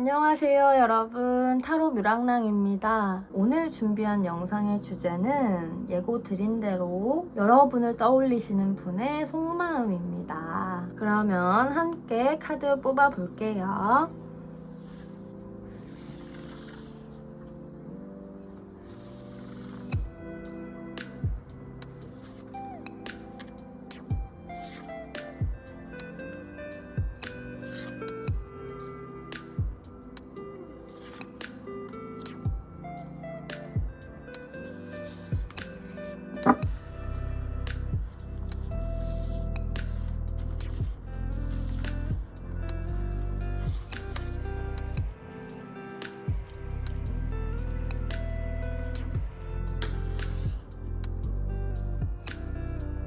안녕하세요 여러분, 타로 뮤랑랑입니다. 오늘 준비한 영상의 주제는 예고 드린 대로 여러분을 떠올리시는 분의 속마음입니다. 그러면 함께 카드 뽑아 볼게요.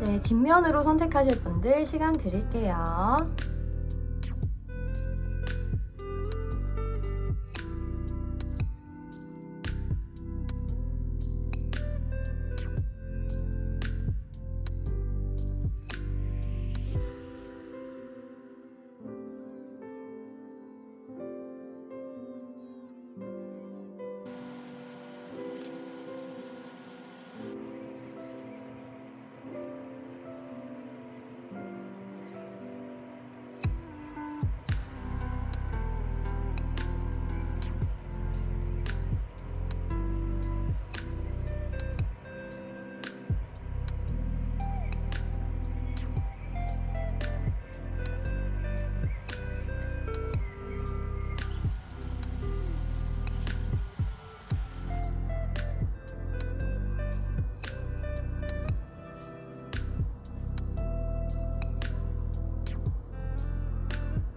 네, 뒷면으로 선택하실 분들 시간 드릴게요.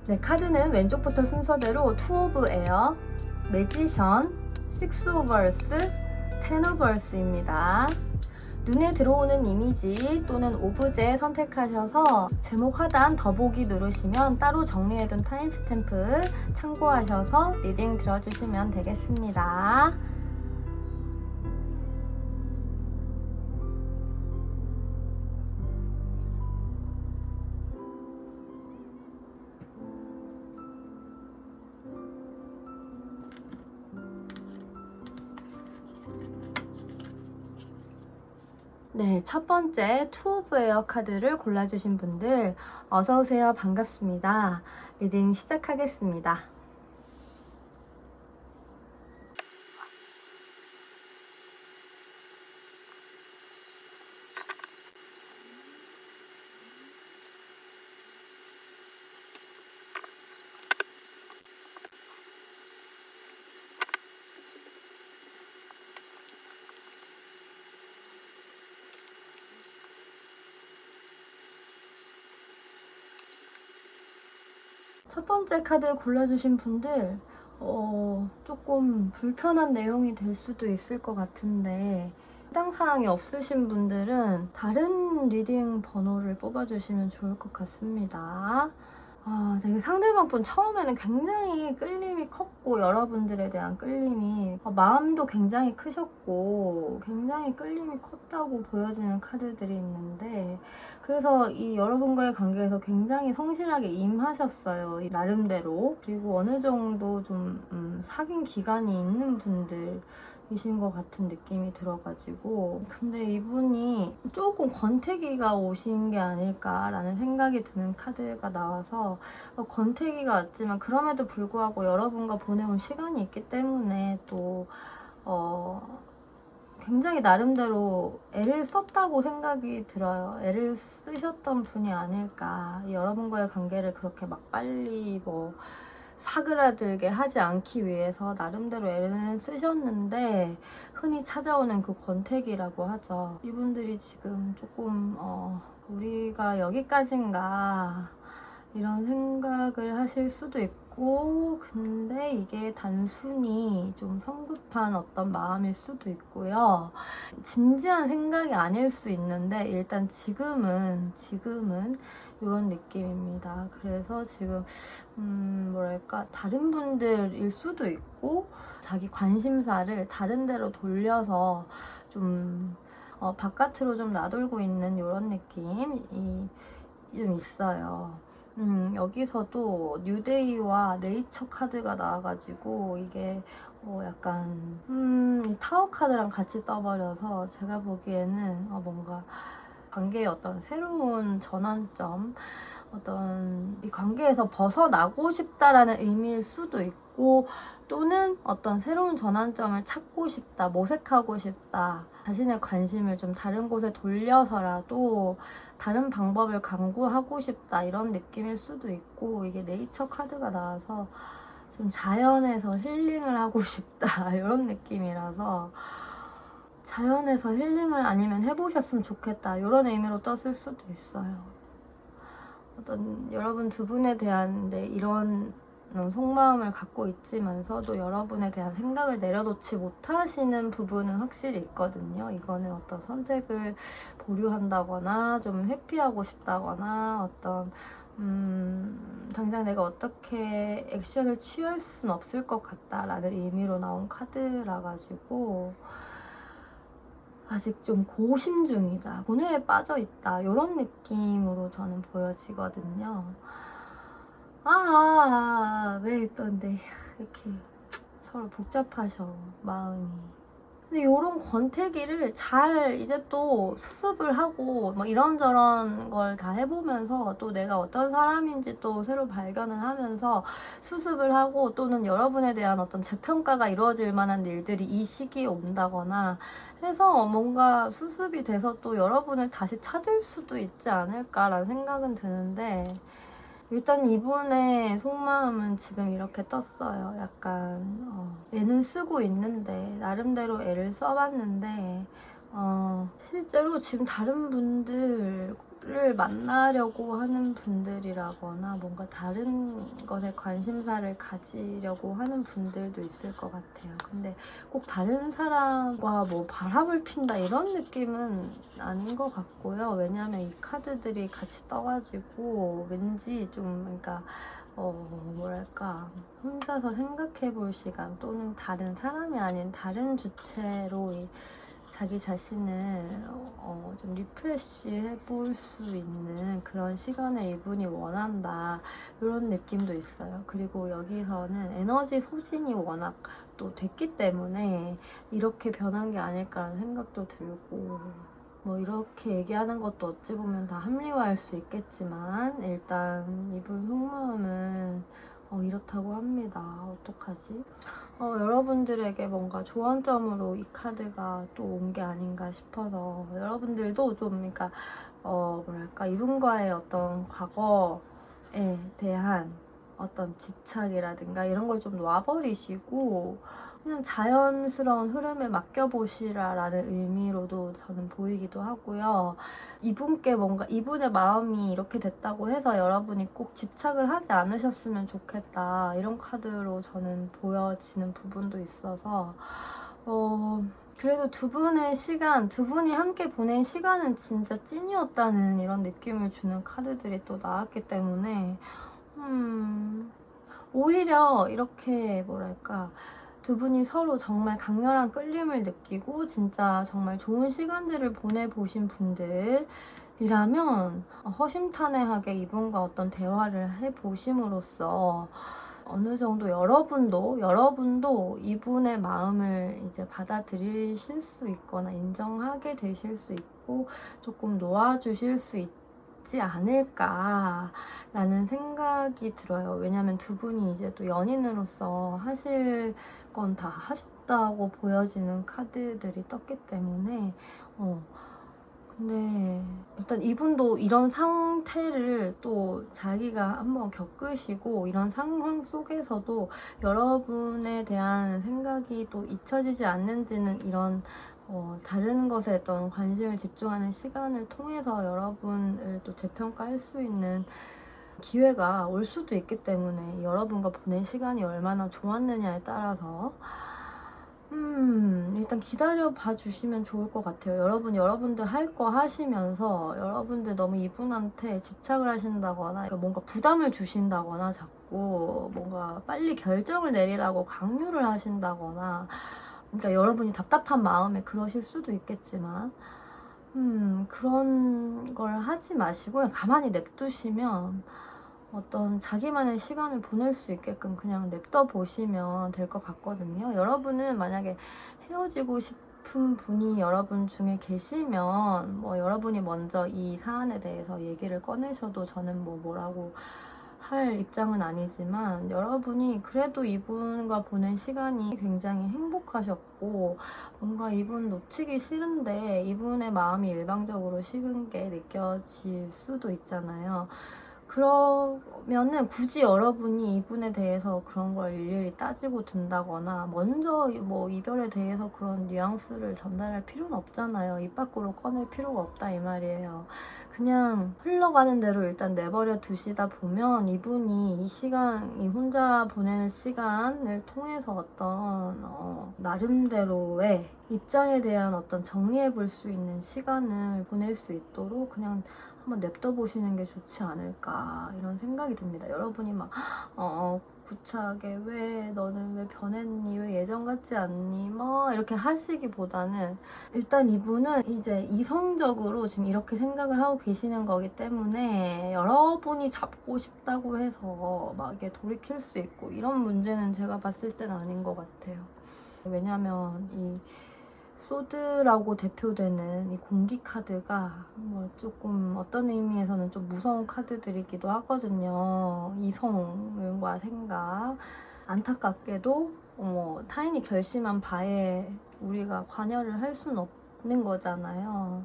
네, 카드는 왼쪽부터 순서대로 투 오브 에어, 매지션, 식스 오브 얼스, 텐 오브 얼스입니다. 눈에 들어오는 이미지 또는 오브제 선택하셔서 제목 하단 더보기 누르시면 따로 정리해둔 타임스탬프 참고하셔서 리딩 들어주시면 되겠습니다. 네, 첫 번째 투 오브 에어 카드를 골라주신 분들 어서오세요. 반갑습니다. 리딩 시작하겠습니다. 첫 번째 카드 골라주신 분들 조금 불편한 내용이 될 수도 있을 것 같은데 해당 사항이 없으신 분들은 다른 리딩 번호를 뽑아주시면 좋을 것 같습니다. 되게 상대방 분 처음에는 굉장히 끌림이 컸고 여러분들에 대한 끌림이 마음도 굉장히 크셨고 굉장히 끌림이 컸다고 보여지는 카드들이 있는데 그래서 이 여러분과의 관계에서 굉장히 성실하게 임하셨어요. 이 나름대로. 그리고 어느 정도 좀 사귄 기간이 있는 분들 이신 것 같은 느낌이 들어가지고 근데 이분이 조금 권태기가 오신 게 아닐까라는 생각이 드는 카드가 나와서 권태기가 왔지만 그럼에도 불구하고 여러분과 보내온 시간이 있기 때문에 또 굉장히 나름대로 애를 썼다고 생각이 들어요. 애를 쓰셨던 분이 아닐까. 여러분과의 관계를 그렇게 막 빨리 사그라들게 하지 않기 위해서 나름대로 애는 쓰셨는데 흔히 찾아오는 그 권태기라고 하죠. 이분들이 지금 조금 우리가 여기까지인가 이런 생각을 하실 수도 있고 근데 이게 단순히 좀 성급한 어떤 마음일 수도 있고요. 진지한 생각이 아닐 수 있는데 일단 지금은 이런 느낌입니다. 그래서 지금 뭐랄까 다른 분들일 수도 있고 자기 관심사를 다른 데로 돌려서 좀 바깥으로 좀 나돌고 있는 이런 느낌이 좀 있어요. 여기서도 뉴데이와 네이처 카드가 나와가지고 이게 약간 이 타워 카드랑 같이 떠버려서 제가 보기에는 뭔가 관계의 어떤 새로운 전환점, 어떤 이 관계에서 벗어나고 싶다라는 의미일 수도 있고, 또는 어떤 새로운 전환점을 찾고 싶다, 모색하고 싶다, 자신의 관심을 좀 다른 곳에 돌려서라도 다른 방법을 강구하고 싶다, 이런 느낌일 수도 있고, 이게 네이처 카드가 나와서 좀 자연에서 힐링을 하고 싶다 이런 느낌이라서 자연에서 힐링을 아니면 해보셨으면 좋겠다 이런 의미로 떴을 수도 있어요. 어떤 여러분 두 분에 대한 이런 속마음을 갖고 있지만서도 여러분에 대한 생각을 내려놓지 못하시는 부분은 확실히 있거든요. 이거는 어떤 선택을 보류한다거나 좀 회피하고 싶다거나 어떤 당장 내가 어떻게 액션을 취할 순 없을 것 같다라는 의미로 나온 카드라 가지고 아직 좀 고심 중이다, 고뇌에 빠져있다 이런 느낌으로 저는 보여지거든요. 왜 또 근데 이렇게 서로 복잡하셔 마음이. 근데 이런 권태기를 잘 이제 또 수습을 하고 뭐 이런저런 걸 다 해보면서 또 내가 어떤 사람인지 또 새로 발견을 하면서 수습을 하고, 또는 여러분에 대한 어떤 재평가가 이루어질 만한 일들이 이 시기에 온다거나 해서 뭔가 수습이 돼서 또 여러분을 다시 찾을 수도 있지 않을까라는 생각은 드는데, 일단 이분의 속마음은 지금 이렇게 떴어요. 약간 애는 쓰고 있는데, 나름대로 애를 써봤는데 실제로 지금 다른 분들을 만나려고 하는 분들이라거나 뭔가 다른 것에 관심사를 가지려고 하는 분들도 있을 것 같아요. 근데 꼭 다른 사람과 뭐 바람을 핀다 이런 느낌은 아닌 것 같고요. 왜냐하면 이 카드들이 같이 떠가지고 왠지 좀 그러니까 뭐랄까, 혼자서 생각해 볼 시간, 또는 다른 사람이 아닌 다른 주체로 자기 자신을 좀 리프레시 해볼 수 있는 그런 시간을 이분이 원한다 이런 느낌도 있어요. 그리고 여기서는 에너지 소진이 워낙 또 됐기 때문에 이렇게 변한 게 아닐까라는 생각도 들고, 뭐 이렇게 얘기하는 것도 어찌 보면 다 합리화할 수 있겠지만 일단 이분 속마음은 이렇다고 합니다. 어떡하지? 여러분들에게 뭔가 조언점으로 이 카드가 또 온 게 아닌가 싶어서, 여러분들도 좀 그러니까 뭐랄까, 이분과의 어떤 과거에 대한 어떤 집착이라든가 이런 걸 좀 놔버리시고 그냥 자연스러운 흐름에 맡겨보시라라는 의미로도 저는 보이기도 하고요. 이분께 뭔가 이분의 마음이 이렇게 됐다고 해서 여러분이 꼭 집착을 하지 않으셨으면 좋겠다 이런 카드로 저는 보여지는 부분도 있어서 그래도 두 분의 시간, 두 분이 함께 보낸 시간은 진짜 찐이었다는 이런 느낌을 주는 카드들이 또 나왔기 때문에 오히려 이렇게 뭐랄까, 두 분이 서로 정말 강렬한 끌림을 느끼고 진짜 정말 좋은 시간들을 보내보신 분들이라면 허심탄회하게 이분과 어떤 대화를 해보심으로써 어느 정도 여러분도 이분의 마음을 이제 받아들이실 수 있거나 인정하게 되실 수 있고 조금 놓아주실 수 있지 않을까라는 생각이 들어요. 왜냐면 두 분이 이제 또 연인으로서 하실 건 다 하셨다고 보여지는 카드들이 떴기 때문에 근데 일단 이분도 이런 상태를 또 자기가 한번 겪으시고 이런 상황 속에서도 여러분에 대한 생각이 또 잊혀지지 않는지는 이런 다른 것에 어떤 관심을 집중하는 시간을 통해서 여러분을 또 재평가할 수 있는 기회가 올 수도 있기 때문에, 여러분과 보낸 시간이 얼마나 좋았느냐에 따라서 일단 기다려 봐 주시면 좋을 것 같아요. 여러분들 할 거 하시면서 여러분들 너무 이분한테 집착을 하신다거나 그러니까 뭔가 부담을 주신다거나 자꾸 뭔가 빨리 결정을 내리라고 강요를 하신다거나, 그러니까 여러분이 답답한 마음에 그러실 수도 있겠지만 그런 걸 하지 마시고 그냥 가만히 냅두시면 어떤 자기만의 시간을 보낼 수 있게끔 그냥 냅둬 보시면 될 것 같거든요. 여러분은 만약에 헤어지고 싶은 분이 여러분 중에 계시면 뭐 여러분이 먼저 이 사안에 대해서 얘기를 꺼내셔도 저는 뭐라고 할 입장은 아니지만, 여러분이 그래도 이분과 보낸 시간이 굉장히 행복하셨고 뭔가 이분 놓치기 싫은데 이분의 마음이 일방적으로 식은 게 느껴질 수도 있잖아요. 그러면은 굳이 여러분이 이분에 대해서 그런 걸 일일이 따지고 든다거나 먼저 뭐 이별에 대해서 그런 뉘앙스를 전달할 필요는 없잖아요. 입 밖으로 꺼낼 필요가 없다 이 말이에요. 그냥 흘러가는 대로 일단 내버려 두시다 보면 이분이 이 시간, 이 혼자 보낼 시간을 통해서 어떤 나름대로의 입장에 대한 어떤 정리해 볼 수 있는 시간을 보낼 수 있도록 그냥 한번 냅둬 보시는 게 좋지 않을까 이런 생각이 듭니다. 여러분이 막 구차하게 왜 너는 왜 변했니, 왜 예전 같지 않니, 뭐 이렇게 하시기보다는 일단 이분은 이제 이성적으로 지금 이렇게 생각을 하고 계시는 거기 때문에 여러분이 잡고 싶다고 해서 막 이게 돌이킬 수 있고 이런 문제는 제가 봤을 때는 아닌 것 같아요. 왜냐면 이 소드라고 대표되는 이 공기 카드가 뭐 조금 어떤 의미에서는 좀 무서운 카드들이기도 하거든요. 이성과 생각. 안타깝게도 타인이 결심한 바에 우리가 관여를 할 수는 없는 거잖아요.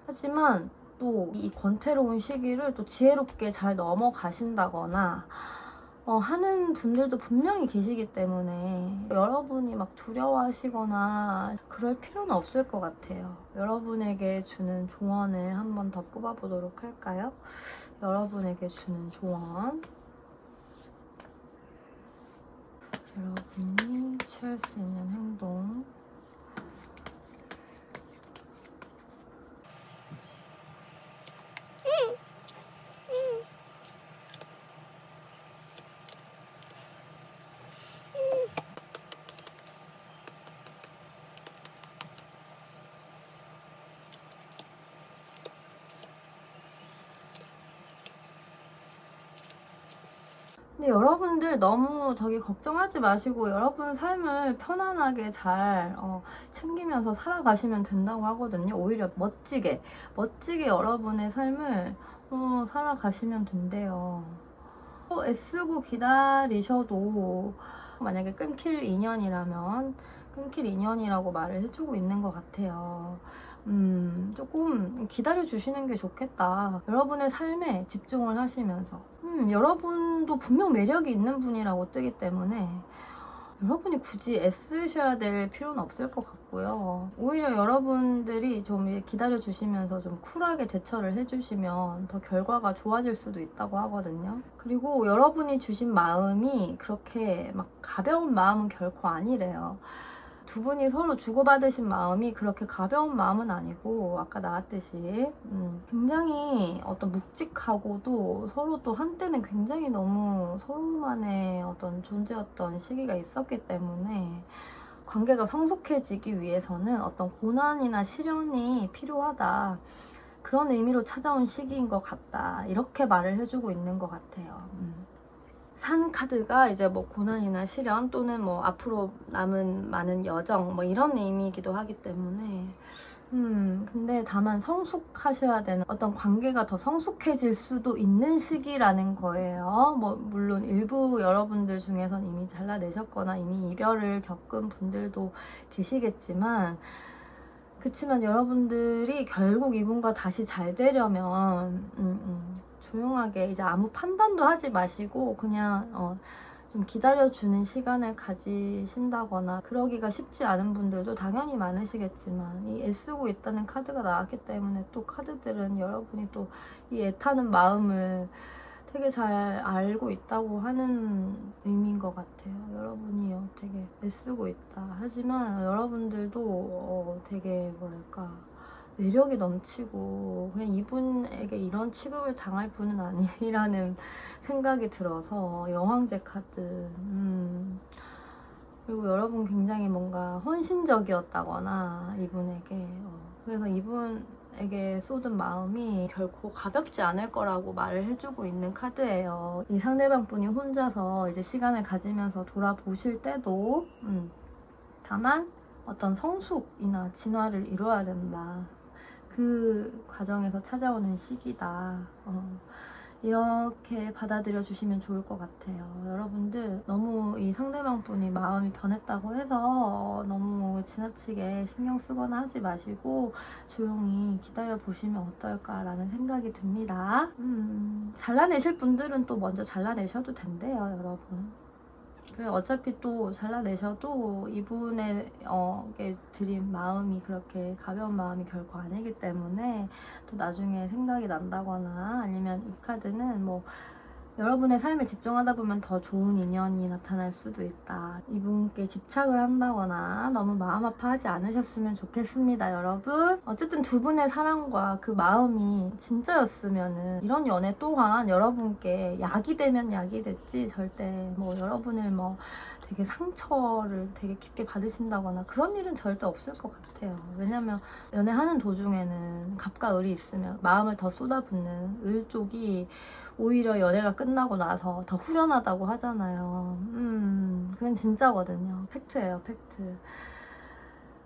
하지만 또 이 권태로운 시기를 또 지혜롭게 잘 넘어가신다거나 하는 분들도 분명히 계시기 때문에 여러분이 막 두려워하시거나 그럴 필요는 없을 것 같아요. 여러분에게 주는 조언을 한 번 더 뽑아보도록 할까요? 여러분에게 주는 조언. 여러분이 취할 수 있는 행동. 근데 여러분들 너무 걱정하지 마시고 여러분 삶을 편안하게 잘 챙기면서 살아가시면 된다고 하거든요. 오히려 멋지게 여러분의 삶을 살아가시면 된대요. 애쓰고 기다리셔도 만약에 끊길 인연이라면 끊길 인연이라고 말을 해주고 있는 것 같아요. 조금 기다려주시는 게 좋겠다. 여러분의 삶에 집중을 하시면서 여러분도 분명 매력이 있는 분이라고 뜨기 때문에 여러분이 굳이 애쓰셔야 될 필요는 없을 것 같고요. 오히려 여러분들이 좀 기다려주시면서 좀 쿨하게 대처를 해주시면 더 결과가 좋아질 수도 있다고 하거든요. 그리고 여러분이 주신 마음이 그렇게 막 가벼운 마음은 결코 아니래요. 두 분이 서로 주고받으신 마음이 그렇게 가벼운 마음은 아니고 아까 나왔듯이 굉장히 어떤 묵직하고도 서로 또 한때는 굉장히 너무 서로만의 어떤 존재였던 시기가 있었기 때문에 관계가 성숙해지기 위해서는 어떤 고난이나 시련이 필요하다. 그런 의미로 찾아온 시기인 것 같다. 이렇게 말을 해주고 있는 것 같아요. 산 카드가 이제 뭐 고난이나 시련 또는 뭐 앞으로 남은 많은 여정 뭐 이런 의미이기도 하기 때문에 근데 다만 성숙하셔야 되는 어떤 관계가 더 성숙해질 수도 있는 시기라는 거예요. 뭐 물론 일부 여러분들 중에선 이미 잘라내셨거나 이미 이별을 겪은 분들도 계시겠지만 그치만 여러분들이 결국 이분과 다시 잘 되려면 조용하게 이제 아무 판단도 하지 마시고 그냥 좀 기다려주는 시간을 가지신다거나 그러기가 쉽지 않은 분들도 당연히 많으시겠지만 이 애쓰고 있다는 카드가 나왔기 때문에 또 카드들은 여러분이 또 이 애타는 마음을 되게 잘 알고 있다고 하는 의미인 것 같아요. 여러분이 되게 애쓰고 있다. 하지만 여러분들도 되게 뭐랄까 매력이 넘치고 그냥 이분에게 이런 취급을 당할 분은 아니라는 생각이 들어서 여왕제 카드 그리고 여러분 굉장히 뭔가 헌신적이었다거나 이분에게 그래서 이분의 여러분에게 쏟은 마음이 결코 가볍지 않을 거라고 말을 해주고 있는 카드예요. 이 상대방 분이 혼자서 이제 시간을 가지면서 돌아보실 때도 다만 어떤 성숙이나 진화를 이루어야 된다. 그 과정에서 찾아오는 시기다. 이렇게 받아들여 주시면 좋을 것 같아요. 여러분들 너무 이 상대방 분이 마음이 변했다고 해서 너무 지나치게 신경 쓰거나 하지 마시고 조용히 기다려 보시면 어떨까라는 생각이 듭니다. 잘라내실 분들은 또 먼저 잘라내셔도 된대요, 여러분. 어차피 또 잘라내셔도 이분에게 드린 마음이 그렇게 가벼운 마음이 결코 아니기 때문에 또 나중에 생각이 난다거나 아니면 이 카드는 뭐 여러분의 삶에 집중하다 보면 더 좋은 인연이 나타날 수도 있다. 이분께 집착을 한다거나 너무 마음 아파하지 않으셨으면 좋겠습니다, 여러분. 어쨌든 두 분의 사랑과 그 마음이 진짜였으면은 이런 연애 또한 여러분께 약이 되면 약이 됐지 절대 뭐 여러분을 뭐 되게 상처를 되게 깊게 받으신다거나 그런 일은 절대 없을 것 같아요. 왜냐면 연애하는 도중에는 갑과 을이 있으면 마음을 더 쏟아붓는 을 쪽이 오히려 연애가 끝나고 나서 더 후련하다고 하잖아요. 그건 진짜거든요. 팩트예요, 팩트.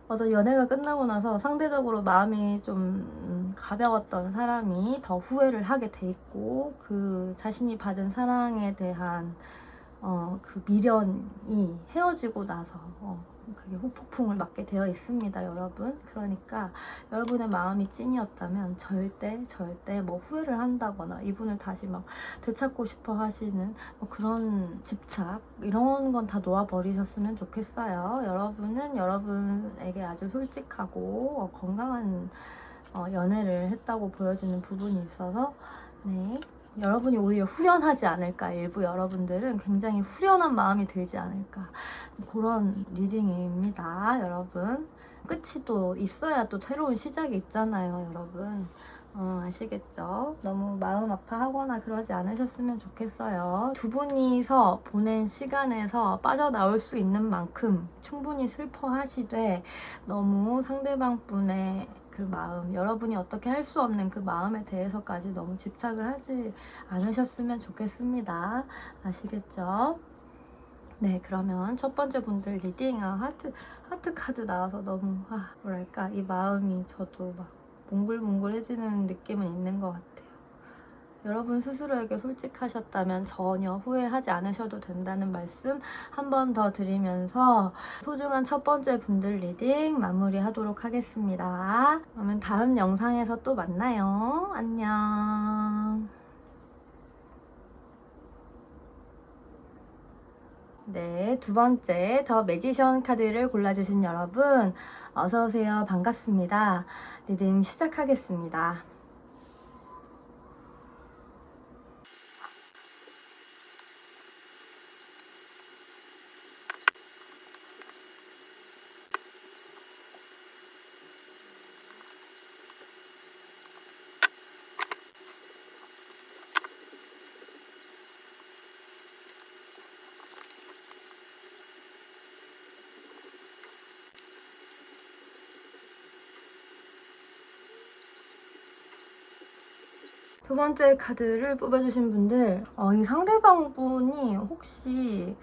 어떤 연애가 끝나고 나서 상대적으로 마음이 좀 가벼웠던 사람이 더 후회를 하게 돼 있고 그 자신이 받은 사랑에 대한 그 미련이 헤어지고 나서 그게 후폭풍을 맞게 되어 있습니다, 여러분. 그러니까 여러분의 마음이 찐이었다면 절대 뭐 후회를 한다거나 이분을 다시 막 되찾고 싶어 하시는 뭐 그런 집착 이런 건 다 놓아버리셨으면 좋겠어요. 여러분은 여러분에게 아주 솔직하고 건강한 연애를 했다고 보여지는 부분이 있어서 네. 여러분이 오히려 후련하지 않을까. 일부 여러분들은 굉장히 후련한 마음이 들지 않을까. 그런 리딩입니다, 여러분. 끝이 또 있어야 또 새로운 시작이 있잖아요, 여러분. 아시겠죠? 너무 마음 아파하거나 그러지 않으셨으면 좋겠어요. 두 분이서 보낸 시간에서 빠져나올 수 있는 만큼 충분히 슬퍼하시되 너무 상대방 분의 그 마음, 여러분이 어떻게 할 수 없는 그 마음에 대해서까지 너무 집착을 하지 않으셨으면 좋겠습니다. 아시겠죠? 네, 그러면 첫 번째 분들 리딩, 하트 카드 나와서 너무, 뭐랄까, 이 마음이 저도 막 몽글몽글해지는 느낌은 있는 것 같아요. 여러분 스스로에게 솔직하셨다면 전혀 후회하지 않으셔도 된다는 말씀 한 번 더 드리면서 소중한 첫 번째 분들 리딩 마무리하도록 하겠습니다. 그러면 다음 영상에서 또 만나요. 안녕. 네, 두 번째 더 매지션 카드를 골라주신 여러분 어서오세요. 반갑습니다. 리딩 시작하겠습니다. 두 번째 카드를 뽑아주신 분들, 이 상대방 분이 혹시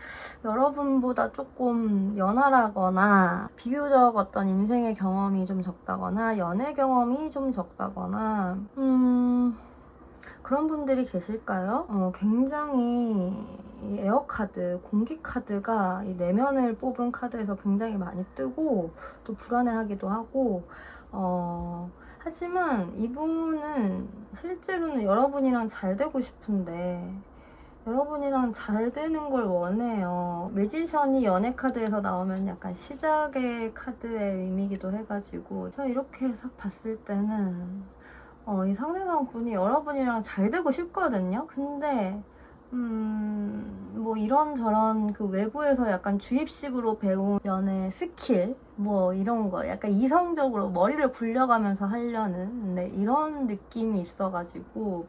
여러분보다 조금 연하라거나 비교적 어떤 인생의 경험이 좀 적다거나 연애 경험이 좀 적다거나 그런 분들이 계실까요? 굉장히 이 에어 카드, 공기 카드가 이 내면을 뽑은 카드에서 굉장히 많이 뜨고 또 불안해하기도 하고 하지만 이분은 실제로는 여러분이랑 잘 되고 싶은데 여러분이랑 잘 되는 걸 원해요. 매지션이 연애 카드에서 나오면 약간 시작의 카드의 의미이기도 해가지고 제가 이렇게 싹 봤을 때는 이 상대방 분이 여러분이랑 잘 되고 싶거든요. 근데 뭐 이런저런 그 외부에서 약간 주입식으로 배운 연애 스킬 뭐 이런 거 약간 이성적으로 머리를 굴려가면서 하려는 이런 느낌이 있어가지고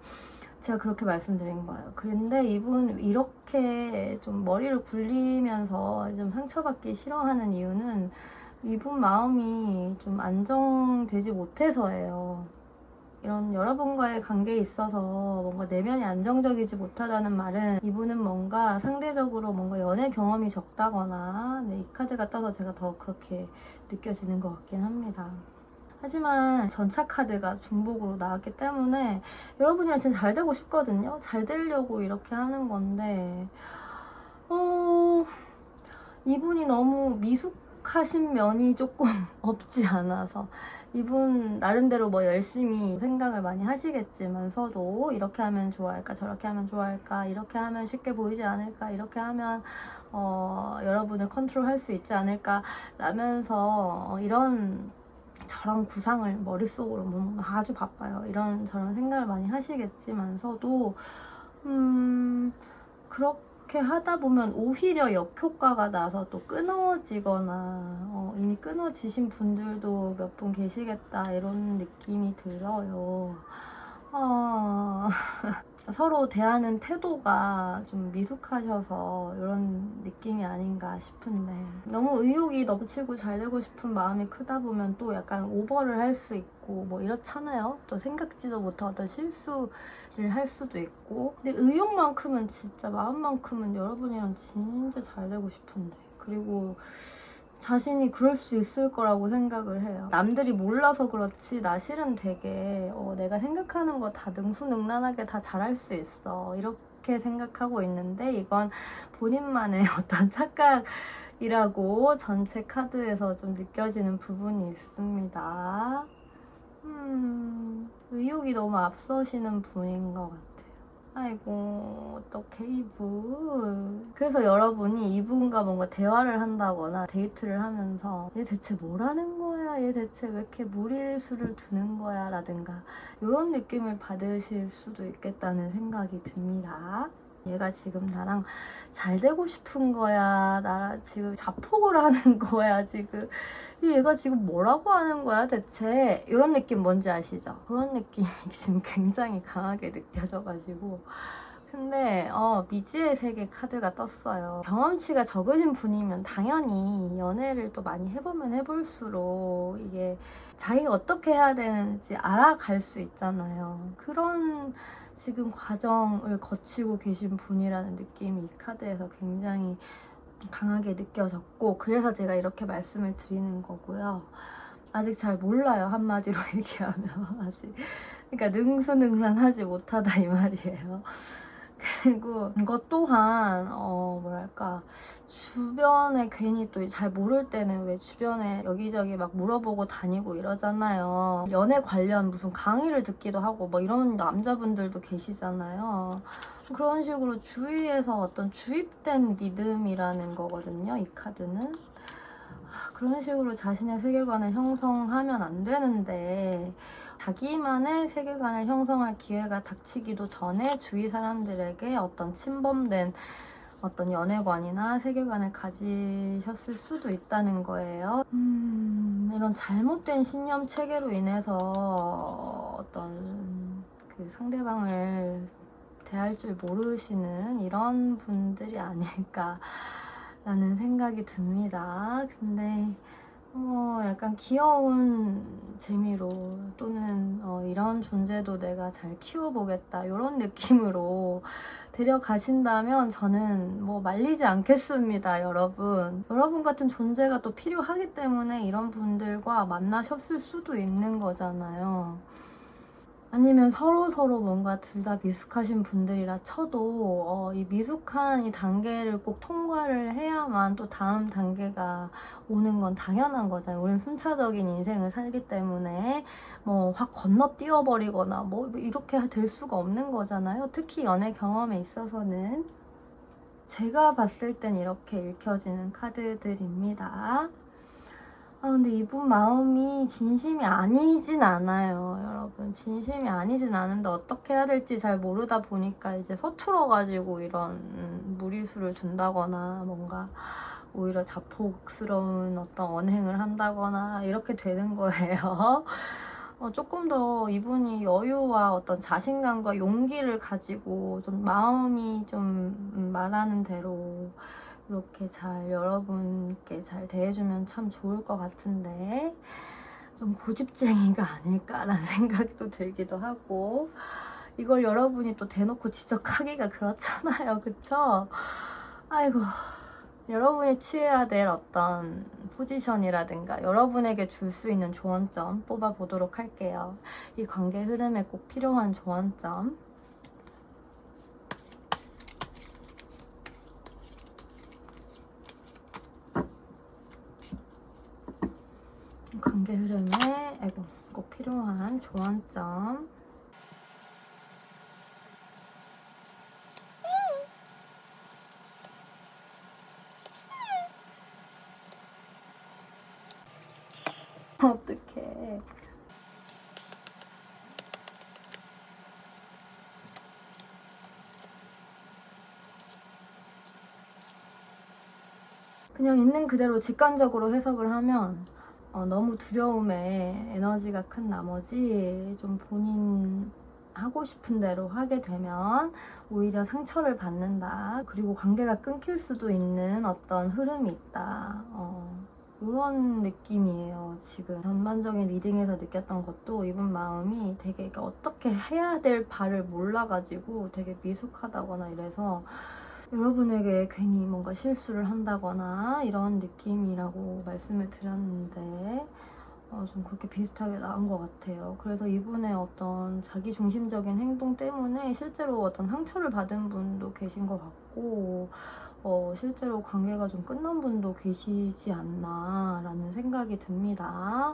제가 그렇게 말씀드린 거예요. 그런데 이분 이렇게 좀 머리를 굴리면서 좀 상처받기 싫어하는 이유는 이분 마음이 좀 안정되지 못해서예요. 이런 여러분과의 관계에 있어서 뭔가 내면이 안정적이지 못하다는 말은 이분은 뭔가 상대적으로 뭔가 연애 경험이 적다거나 네, 이 카드가 떠서 제가 더 그렇게 느껴지는 것 같긴 합니다. 하지만 전차 카드가 중복으로 나왔기 때문에 여러분이랑 진짜 잘 되고 싶거든요. 잘 되려고 이렇게 하는 건데 이분이 너무 미숙하신 면이 조금 없지 않아서 이분 나름대로 뭐 열심히 생각을 많이 하시겠지만서도 이렇게 하면 좋아할까 저렇게 하면 좋아할까 이렇게 하면 쉽게 보이지 않을까 이렇게 하면 여러분을 컨트롤할 수 있지 않을까 라면서 이런 저런 구상을 머릿속으로 아주 바빠요. 이런 저런 생각을 많이 하시겠지만서도 그렇게 하다 보면 오히려 역효과가 나서 또 끊어지거나 이미 끊어지신 분들도 몇 분 계시겠다 이런 느낌이 들어요. 서로 대하는 태도가 좀 미숙하셔서 이런 느낌이 아닌가 싶은데 너무 의욕이 넘치고 잘 되고 싶은 마음이 크다 보면 또 약간 오버를 할 수 있고 뭐 이렇잖아요. 또 생각지도 못한 어떤 실수를 할 수도 있고 근데 의욕만큼은 진짜 마음만큼은 여러분이랑 진짜 잘 되고 싶은데 그리고 자신이 그럴 수 있을 거라고 생각을 해요. 남들이 몰라서 그렇지 나 실은 되게 내가 생각하는 거 다 능수능란하게 다 잘할 수 있어 이렇게 생각하고 있는데 이건 본인만의 어떤 착각이라고 전체 카드에서 좀 느껴지는 부분이 있습니다. 의욕이 너무 앞서시는 분인 것 같아요. 아이고 어떡해 이분. 그래서 여러분이 이분과 뭔가 대화를 한다거나 데이트를 하면서 얘 대체 뭘 하는 거야? 얘 대체 왜 이렇게 무리수를 두는 거야? 라든가 이런 느낌을 받으실 수도 있겠다는 생각이 듭니다. 얘가 지금 나랑 잘 되고 싶은 거야? 나랑 지금 자폭을 하는 거야? 지금 얘가 지금 뭐라고 하는 거야 대체? 이런 느낌 뭔지 아시죠? 그런 느낌이 지금 굉장히 강하게 느껴져가지고 근데 미지의 세계 카드가 떴어요. 경험치가 적으신 분이면 당연히 연애를 또 많이 해보면 해볼수록 이게 자기가 어떻게 해야 되는지 알아갈 수 있잖아요. 그런 지금 과정을 거치고 계신 분이라는 느낌이 이 카드에서 굉장히 강하게 느껴졌고 그래서 제가 이렇게 말씀을 드리는 거고요. 아직 잘 몰라요. 한마디로 얘기하면 아직 그러니까 능수능란하지 못하다 이 말이에요. 그리고 이것 또한 뭐랄까 주변에 괜히 또 잘 모를 때는 왜 주변에 여기저기 막 물어보고 다니고 이러잖아요. 연애 관련 무슨 강의를 듣기도 하고 뭐 이런 남자분들도 계시잖아요. 그런 식으로 주위에서 어떤 주입된 믿음이라는 거거든요. 이 카드는. 그런 식으로 자신의 세계관을 형성하면 안 되는데 자기만의 세계관을 형성할 기회가 닥치기도 전에 주위 사람들에게 어떤 침범된 어떤 연애관이나 세계관을 가지셨을 수도 있다는 거예요. 이런 잘못된 신념 체계로 인해서 어떤 그 상대방을 대할 줄 모르시는 이런 분들이 아닐까 라는 생각이 듭니다. 근데 약간 귀여운 재미로 또는 이런 존재도 내가 잘 키워보겠다 이런 느낌으로 데려가신다면 저는 뭐 말리지 않겠습니다. 여러분 같은 존재가 또 필요하기 때문에 이런 분들과 만나셨을 수도 있는 거잖아요. 아니면 서로 뭔가 둘 다 미숙하신 분들이라 쳐도 이 미숙한 이 단계를 꼭 통과를 해야만 또 다음 단계가 오는 건 당연한 거잖아요. 우리는 순차적인 인생을 살기 때문에 뭐 확 건너뛰어 버리거나 뭐 이렇게 될 수가 없는 거잖아요. 특히 연애 경험에 있어서는. 제가 봤을 땐 이렇게 읽혀지는 카드들입니다. 근데 이분 마음이 진심이 아니진 않아요, 여러분. 진심이 아니진 않은데 어떻게 해야 될지 잘 모르다 보니까 이제 서툴어가지고 이런 무리수를 둔다거나 뭔가 오히려 자폭스러운 어떤 언행을 한다거나 이렇게 되는 거예요. 조금 더 이분이 여유와 어떤 자신감과 용기를 가지고 좀 마음이 좀 말하는 대로 이렇게 잘 여러분께 잘 대해주면 참 좋을 것 같은데 좀 고집쟁이가 아닐까라는 생각도 들기도 하고, 이걸 여러분이 또 대놓고 지적하기가 그렇잖아요. 그쵸? 아이고, 여러분이 취해야 될 어떤 포지션이라든가 여러분에게 줄 수 있는 조언점 뽑아보도록 할게요. 이 관계 흐름에 꼭 필요한 조언점. 관계 흐름에 꼭 필요한 조언점. 어떡해. 그냥 있는 그대로 직관적으로 해석을 하면 너무 두려움에 에너지가 큰 나머지 좀 본인 하고 싶은 대로 하게 되면 오히려 상처를 받는다. 그리고 관계가 끊길 수도 있는 어떤 흐름이 있다. 이런 느낌이에요. 지금 전반적인 리딩에서 느꼈던 것도 이분 마음이 되게 어떻게 해야 될 바를 몰라가지고 되게 미숙하다거나 이래서 여러분에게 괜히 뭔가 실수를 한다거나 이런 느낌이라고 말씀을 드렸는데 좀 그렇게 비슷하게 나온 것 같아요. 그래서 이분의 어떤 자기중심적인 행동 때문에 실제로 어떤 상처를 받은 분도 계신 것 같고 실제로 관계가 좀 끝난 분도 계시지 않나 라는 생각이 듭니다.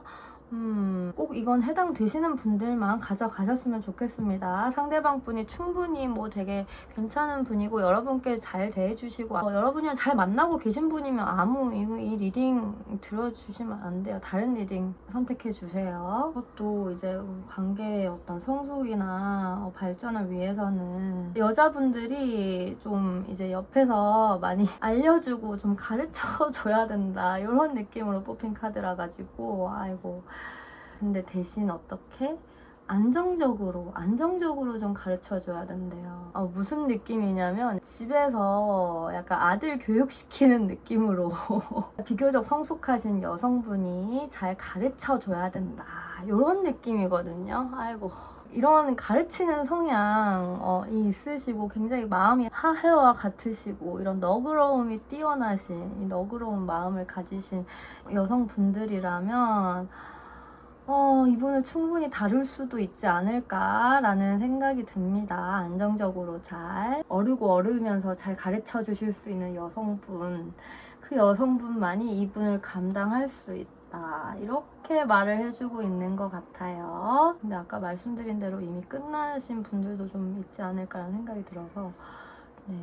꼭 이건 해당되시는 분들만 가져가셨으면 좋겠습니다. 상대방 분이 충분히 뭐 되게 괜찮은 분이고 여러분께 잘 대해주시고 여러분이랑 잘 만나고 계신 분이면 이 리딩 들어주시면 안 돼요. 다른 리딩 선택해 주세요. 그것도 이제 관계의 어떤 성숙이나 발전을 위해서는 여자분들이 좀 이제 옆에서 많이 알려주고 좀 가르쳐 줘야 된다. 이런 느낌으로 뽑힌 카드라 가지고 아이고. 근데 대신 어떻게? 안정적으로 좀 가르쳐 줘야 된대요. 무슨 느낌이냐면 집에서 약간 아들 교육시키는 느낌으로 비교적 성숙하신 여성분이 잘 가르쳐 줘야 된다. 이런 느낌이거든요. 아이고. 이런 가르치는 성향이 있으시고 굉장히 마음이 하해와 같으시고 이런 너그러움이 뛰어나신 이 너그러운 마음을 가지신 여성분들이라면 이분을 충분히 다룰 수도 있지 않을까라는 생각이 듭니다. 안정적으로 잘 어르고 어르면서 잘 가르쳐 주실 수 있는 여성분, 그 여성분만이 이분을 감당할 수 있다. 이렇게 말을 해주고 있는 것 같아요. 근데 아까 말씀드린 대로 이미 끝나신 분들도 좀 있지 않을까라는 생각이 들어서 네.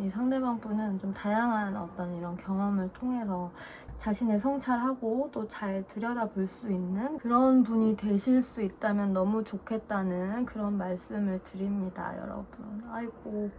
이 상대방 분은 좀 다양한 어떤 이런 경험을 통해서 자신을 성찰하고 또 잘 들여다볼 수 있는 그런 분이 되실 수 있다면 너무 좋겠다는 그런 말씀을 드립니다, 여러분. 아이고.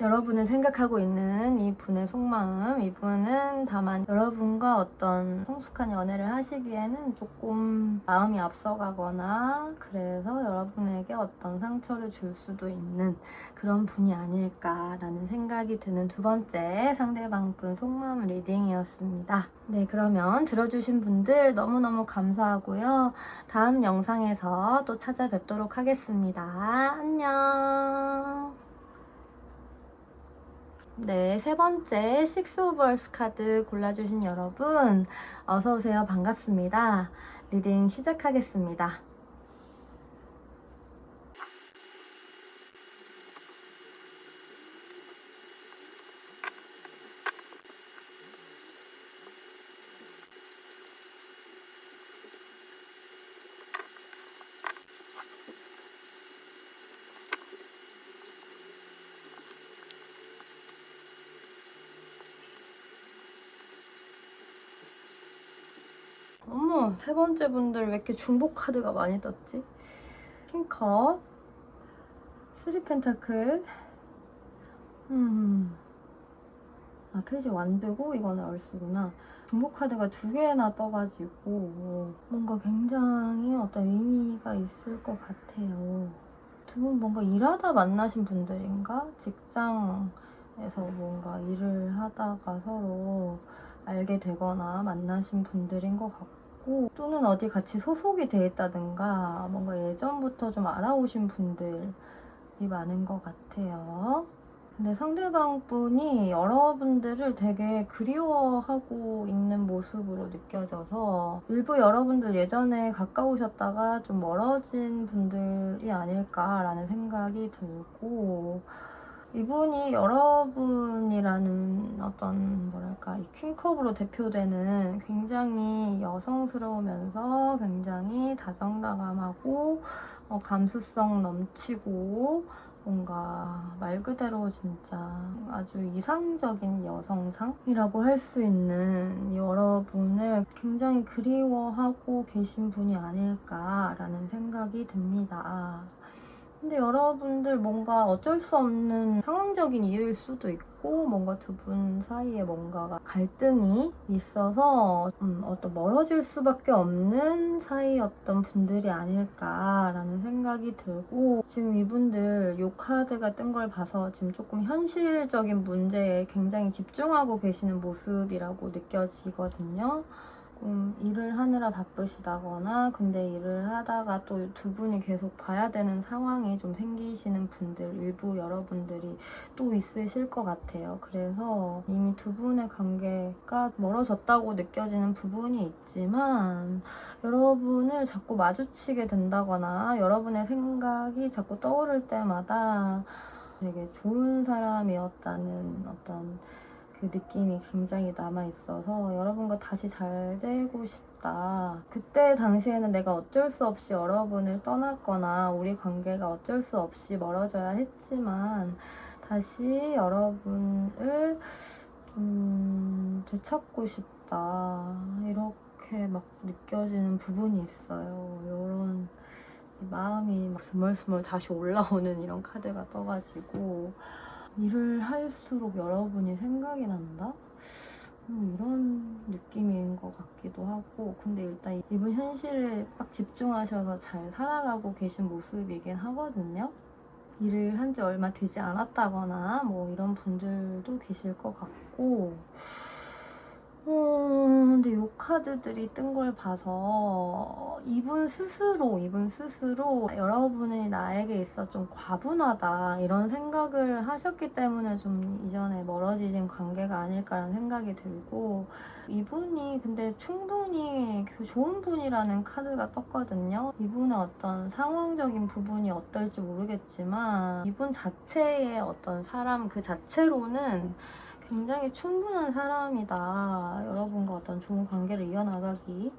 여러분을 생각하고 있는 이 분의 속마음, 이분은 다만 여러분과 어떤 성숙한 연애를 하시기에는 조금 마음이 앞서가거나 그래서 여러분에게 어떤 상처를 줄 수도 있는 그런 분이 아닐까라는 생각이 드는 두 번째 상대방 분 속마음 리딩이었습니다. 네, 그러면 들어주신 분들 너무너무 감사하고요. 다음 영상에서 또 찾아뵙도록 하겠습니다. 안녕. 네, 세 번째 식스 오브 월스 카드 골라주신 여러분 어서오세요. 반갑습니다. 리딩 시작하겠습니다. 어머, 세 번째 분들 왜 이렇게 중복 카드가 많이 떴지? 킹컵, 쓰리 펜타클, 페이지 완드고 이거는 얼스구나. 중복 카드가 두 개나 떠가지고 뭔가 굉장히 어떤 의미가 있을 것 같아요. 두 분 뭔가 일하다 만나신 분들인가? 직장에서 뭔가 일을 하다가 서로 알게 되거나 만나신 분들인 것 같고 같고, 또는 어디 같이 소속이 돼 있다든가 뭔가 예전부터 좀 알아오신 분들이 많은 것 같아요. 근데 상대방 분이 여러분들을 되게 그리워하고 있는 모습으로 느껴져서 일부 여러분들 예전에 가까우셨다가 좀 멀어진 분들이 아닐까라는 생각이 들고, 이분이 여러분이라는 어떤 뭐랄까 이 퀸컵으로 대표되는 굉장히 여성스러우면서 굉장히 다정다감하고 감수성 넘치고 뭔가 말 그대로 진짜 아주 이상적인 여성상이라고 할 수 있는 여러분을 굉장히 그리워하고 계신 분이 아닐까라는 생각이 듭니다. 근데 여러분들 뭔가 어쩔 수 없는 상황적인 이유일 수도 있고 뭔가 두 분 사이에 뭔가 갈등이 있어서 어떤 멀어질 수밖에 없는 사이였던 분들이 아닐까라는 생각이 들고, 지금 이분들 요 카드가 뜬 걸 봐서 지금 조금 현실적인 문제에 굉장히 집중하고 계시는 모습이라고 느껴지거든요. 일을 하느라 바쁘시다거나 근데 일을 하다가 또 두 분이 계속 봐야 되는 상황이 좀 생기시는 분들, 일부 여러분들이 또 있으실 것 같아요. 그래서 이미 두 분의 관계가 멀어졌다고 느껴지는 부분이 있지만 여러분을 자꾸 마주치게 된다거나 여러분의 생각이 자꾸 떠오를 때마다 되게 좋은 사람이었다는 어떤 그 느낌이 굉장히 남아있어서 여러분과 다시 잘 되고 싶다. 그때 당시에는 내가 어쩔 수 없이 여러분을 떠났거나 우리 관계가 어쩔 수 없이 멀어져야 했지만 다시 여러분을 좀 되찾고 싶다. 이렇게 막 느껴지는 부분이 있어요. 이런 마음이 막 스멀스멀 다시 올라오는 이런 카드가 떠가지고 일을 할수록 여러분이 생각이 난다? 이런 느낌인 것 같기도 하고, 근데 일단 이분 현실에 딱 집중하셔서 잘 살아가고 계신 모습이긴 하거든요. 일을 한 지 얼마 되지 않았다거나 뭐 이런 분들도 계실 것 같고, 근데 이 카드들이 뜬 걸 봐서 이분 스스로 여러분이 나에게 있어 좀 과분하다 이런 생각을 하셨기 때문에 좀 이전에 멀어지신 관계가 아닐까라는 생각이 들고, 이분이 근데 충분히 좋은 분이라는 카드가 떴거든요. 이분의 어떤 상황적인 부분이 어떨지 모르겠지만 이분 자체의 어떤 사람 그 자체로는 굉장히 충분한 사람이다. 여러분과 어떤 좋은 관계를 이어나가기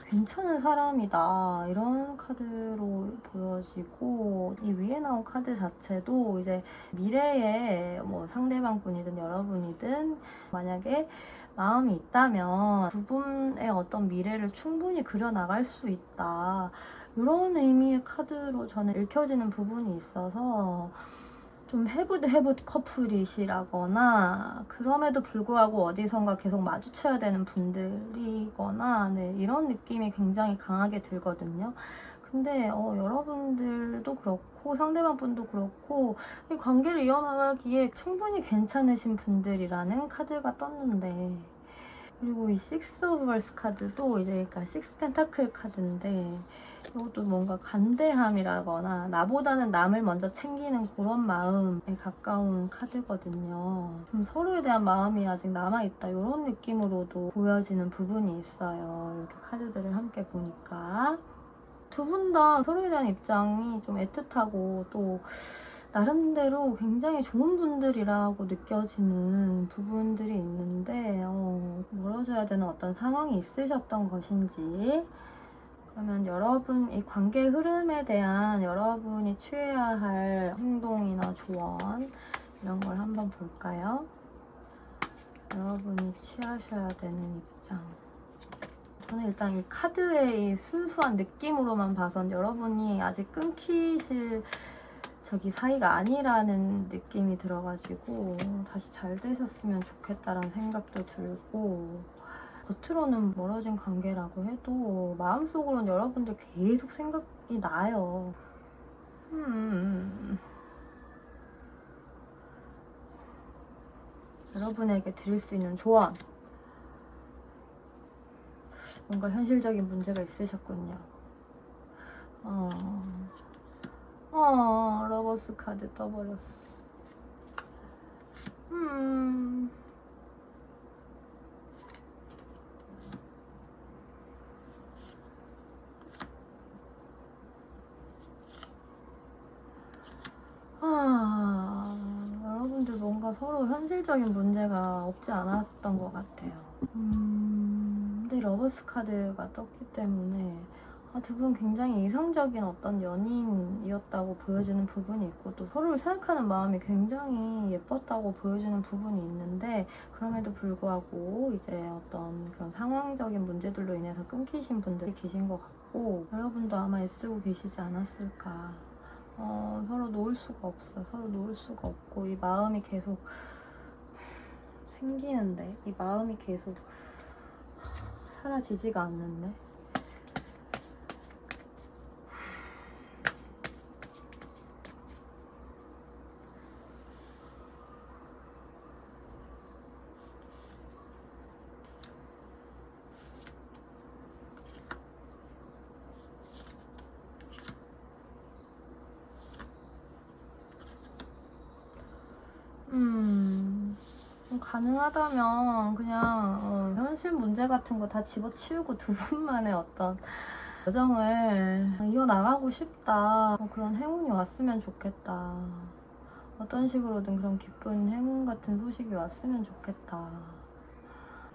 괜찮은 사람이다. 이런 카드로 보여지고, 이 위에 나온 카드 자체도 이제 미래에 뭐 상대방 분이든 여러분이든 만약에 마음이 있다면 두 분의 어떤 미래를 충분히 그려나갈 수 있다. 이런 의미의 카드로 저는 읽혀지는 부분이 있어서 좀 해붓 커플이시라거나 그럼에도 불구하고 어디선가 계속 마주쳐야 되는 분들이거나 네, 이런 느낌이 굉장히 강하게 들거든요. 근데 여러분들도 그렇고 상대방 분도 그렇고 이 관계를 이어나가기에 충분히 괜찮으신 분들이라는 카드가 떴는데, 그리고 이 식스 오브 벌스 카드도 이제 그러니까 식스 펜타클 카드인데 이것도 뭔가 간대함이라거나 나보다는 남을 먼저 챙기는 그런 마음에 가까운 카드거든요. 좀 서로에 대한 마음이 아직 남아있다 이런 느낌으로도 보여지는 부분이 있어요. 이렇게 카드들을 함께 보니까 두 분 다 서로에 대한 입장이 좀 애틋하고 또 나름대로 굉장히 좋은 분들이라고 느껴지는 부분들이 있는데 멀어져야 되는 어떤 상황이 있으셨던 것인지, 그러면 여러분 이 관계 흐름에 대한 여러분이 취해야 할 행동이나 조언 이런 걸 한번 볼까요? 여러분이 취하셔야 되는 입장. 저는 일단 이 카드의 이 순수한 느낌으로만 봐선 여러분이 아직 끊기실 사이가 아니라는 느낌이 들어가지고 다시 잘 되셨으면 좋겠다라는 생각도 들고, 겉으로는 멀어진 관계라고 해도 마음속으로는 여러분들 계속 생각이 나요. 여러분에게 드릴 수 있는 조언. 뭔가 현실적인 문제가 있으셨군요. 러버스 카드 떠버렸어. 여러분들 뭔가 서로 현실적인 문제가 없지 않았던 것 같아요. 근데 러버스 카드가 떴기 때문에 두 분 굉장히 이성적인 어떤 연인이었다고 보여지는 부분이 있고, 또 서로를 생각하는 마음이 굉장히 예뻤다고 보여지는 부분이 있는데, 그럼에도 불구하고 이제 어떤 그런 상황적인 문제들로 인해서 끊기신 분들이 계신 것 같고, 여러분도 아마 애쓰고 계시지 않았을까. 서로 놓을 수가 없어. 서로 놓을 수가 없고, 이 마음이 계속 생기는데, 이 마음이 계속 사라지지가 않는데. 가능하다면 그냥 현실 문제 같은 거 다 집어치우고 두 분만의 어떤 여정을 이어나가고 싶다. 그런 행운이 왔으면 좋겠다. 어떤 식으로든 그런 기쁜 행운 같은 소식이 왔으면 좋겠다.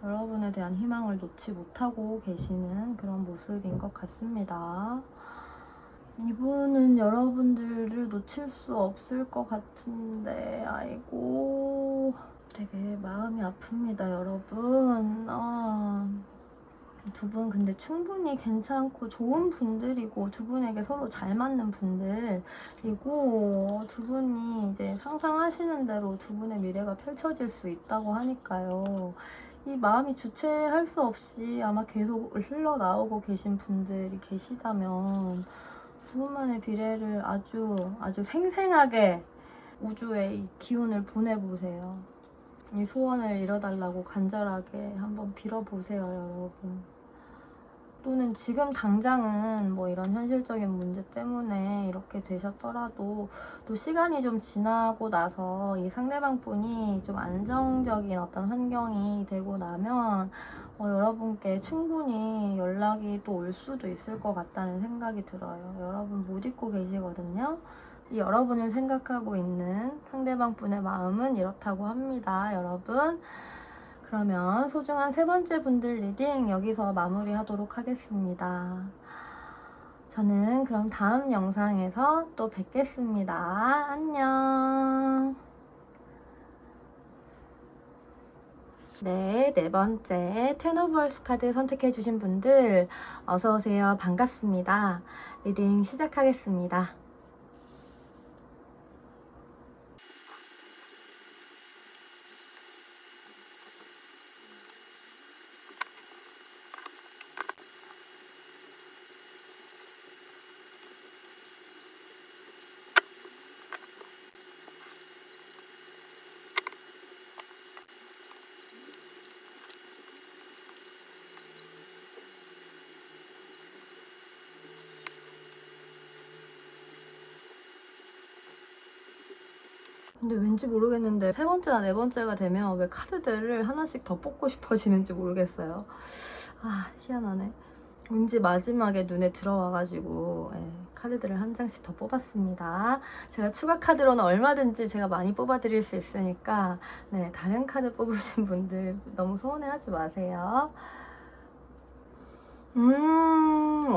여러분에 대한 희망을 놓지 못하고 계시는 그런 모습인 것 같습니다. 이분은 여러분들을 놓칠 수 없을 것 같은데, 아이고, 되게 마음이 아픕니다, 여러분. 두 분 근데 충분히 괜찮고 좋은 분들이고, 두 분에게 서로 잘 맞는 분들이고, 두 분이 이제 상상하시는 대로 두 분의 미래가 펼쳐질 수 있다고 하니까요. 이 마음이 주체할 수 없이 아마 계속 흘러나오고 계신 분들이 계시다면, 두 분만의 미래를 아주 생생하게 우주에 이 기운을 보내보세요. 이 소원을 이뤄달라고 간절하게 한번 빌어보세요, 여러분. 또는 지금 당장은 뭐 이런 현실적인 문제 때문에 이렇게 되셨더라도, 또 시간이 좀 지나고 나서 이 상대방 분이 좀 안정적인 어떤 환경이 되고 나면 여러분께 충분히 연락이 또 올 수도 있을 것 같다는 생각이 들어요. 여러분 못 잊고 계시거든요. 이 여러분을 생각하고 있는 상대방 분의 마음은 이렇다고 합니다, 여러분. 그러면 소중한 세 번째 분들 리딩 여기서 마무리하도록 하겠습니다. 저는 그럼 다음 영상에서 또 뵙겠습니다. 안녕. 네, 네 번째 텐 오브 월스 카드 선택해주신 분들 어서오세요. 반갑습니다. 리딩 시작하겠습니다. 근데 왠지 모르겠는데 세 번째나 네 번째가 되면 왜 카드들을 하나씩 더 뽑고 싶어지는지 모르겠어요. 희한하네. 왠지 마지막에 눈에 들어와가지고 카드들을 한 장씩 더 뽑았습니다. 제가 추가 카드로는 얼마든지 제가 많이 뽑아드릴 수 있으니까 다른 카드 뽑으신 분들 너무 서운해하지 마세요.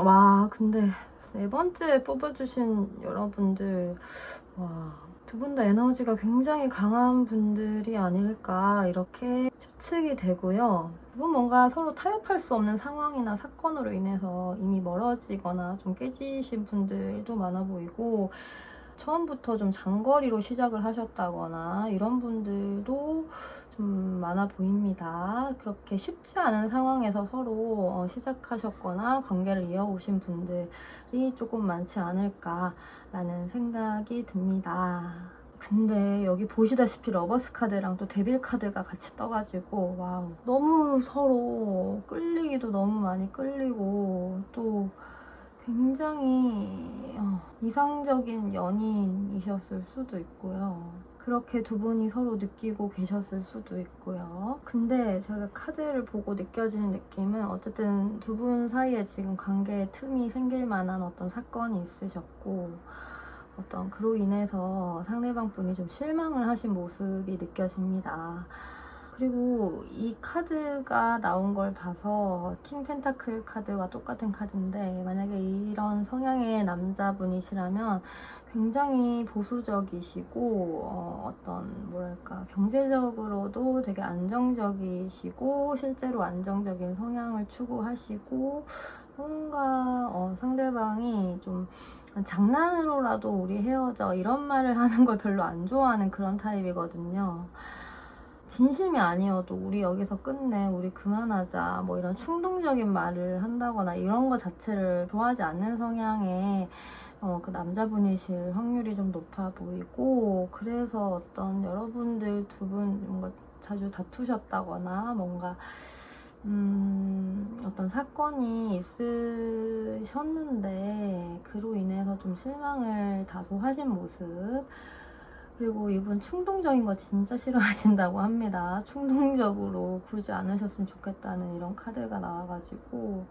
와, 근데 네 번째 뽑아주신 여러분들, 두 분 다 에너지가 굉장히 강한 분들이 아닐까 이렇게 추측이 되고요. 두 분 뭔가 서로 타협할 수 없는 상황이나 사건으로 인해서 이미 멀어지거나 좀 깨지신 분들도 많아 보이고, 처음부터 좀 장거리로 시작을 하셨다거나 이런 분들도 좀 많아 보입니다. 그렇게 쉽지 않은 상황에서 서로 시작하셨거나 관계를 이어오신 분들이 조금 많지 않을까라는 생각이 듭니다. 근데 여기 보시다시피 러버스 카드랑 또 데빌 카드가 같이 떠가지고 와우, 너무 서로 끌리기도 너무 많이 끌리고 또 굉장히 이상적인 연인이셨을 수도 있고요. 그렇게 두 분이 서로 느끼고 계셨을 수도 있고요. 근데 제가 카드를 보고 느껴지는 느낌은 어쨌든 두 분 사이에 지금 관계의 틈이 생길 만한 어떤 사건이 있으셨고 어떤 그로 인해서 상대방 분이 좀 실망을 하신 모습이 느껴집니다. 그리고 이 카드가 나온 걸 봐서 킹 펜타클 카드와 똑같은 카드인데 만약에 이런 성향의 남자분이시라면 굉장히 보수적이시고 어떤 뭐랄까 경제적으로도 되게 안정적이시고 실제로 안정적인 성향을 추구하시고 뭔가 상대방이 좀 장난으로라도 우리 헤어져 이런 말을 하는 걸 별로 안 좋아하는 그런 타입이거든요. 진심이 아니어도 우리 여기서 끝내, 우리 그만하자, 뭐 이런 충동적인 말을 한다거나 이런 거 자체를 좋아하지 않는 성향의 그 남자분이실 확률이 좀 높아 보이고, 그래서 어떤 여러분들 두 분 뭔가 자주 다투셨다거나 뭔가 어떤 사건이 있으셨는데 그로 인해서 좀 실망을 다소 하신 모습. 그리고 이분 충동적인 거 진짜 싫어하신다고 합니다. 충동적으로 굴지 않으셨으면 좋겠다는 이런 카드가 나와가지고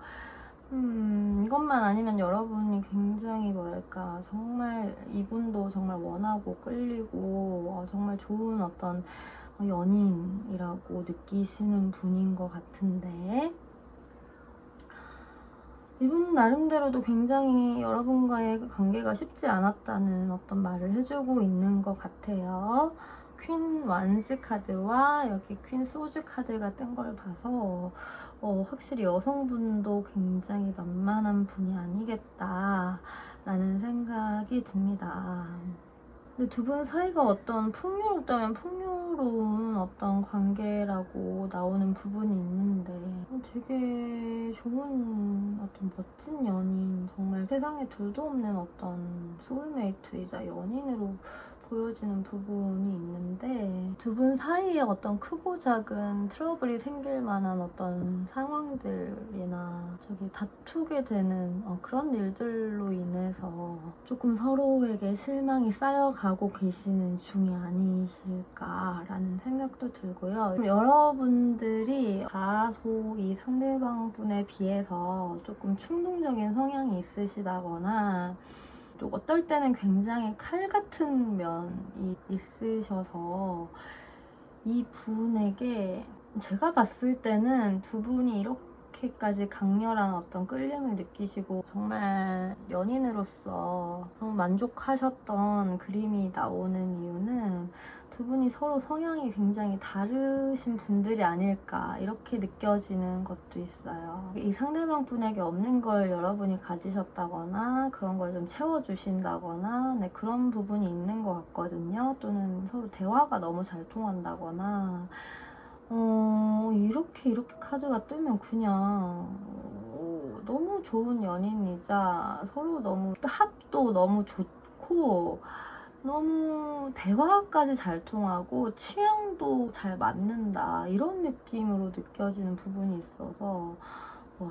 이것만 아니면 여러분이 굉장히 뭐랄까 정말 이분도 정말 원하고 끌리고 정말 좋은 어떤 연인이라고 느끼시는 분인 것 같은데 이분 나름대로도 굉장히 여러분과의 관계가 쉽지 않았다는 어떤 말을 해주고 있는 것 같아요. 퀸 완스 카드와 여기 퀸 소주 카드가 뜬 걸 봐서 확실히 여성분도 굉장히 만만한 분이 아니겠다라는 생각이 듭니다. 근데 두 분 사이가 어떤 풍요롭다면 풍요로운 어떤 관계라고 나오는 부분이 있는데 되게 좋은 어떤 멋진 연인, 정말 세상에 둘도 없는 어떤 소울메이트이자 연인으로 보여지는 부분이 있는데 두 분 사이에 어떤 크고 작은 트러블이 생길 만한 어떤 상황들이나 저기 다투게 되는 그런 일들로 인해서 조금 서로에게 실망이 쌓여가고 계시는 중이 아니실까라는 생각도 들고요. 여러분들이 다소 이 상대방 분에 비해서 조금 충동적인 성향이 있으시다거나 또 어떨 때는 굉장히 칼 같은 면이 있으셔서 이 분에게 제가 봤을 때는 두 분이 이렇게까지 강렬한 어떤 끌림을 느끼시고 정말 연인으로서 너무 만족하셨던 그림이 나오는 이유는 두 분이 서로 성향이 굉장히 다르신 분들이 아닐까 이렇게 느껴지는 것도 있어요. 이 상대방 분에게 없는 걸 여러분이 가지셨다거나 그런 걸 좀 채워주신다거나 그런 부분이 있는 것 같거든요. 또는 서로 대화가 너무 잘 통한다거나 이렇게 카드가 뜨면 그냥 너무 좋은 연인이자 서로 너무 합도 너무 좋고 너무 대화까지 잘 통하고 취향도 잘 맞는다 이런 느낌으로 느껴지는 부분이 있어서 와.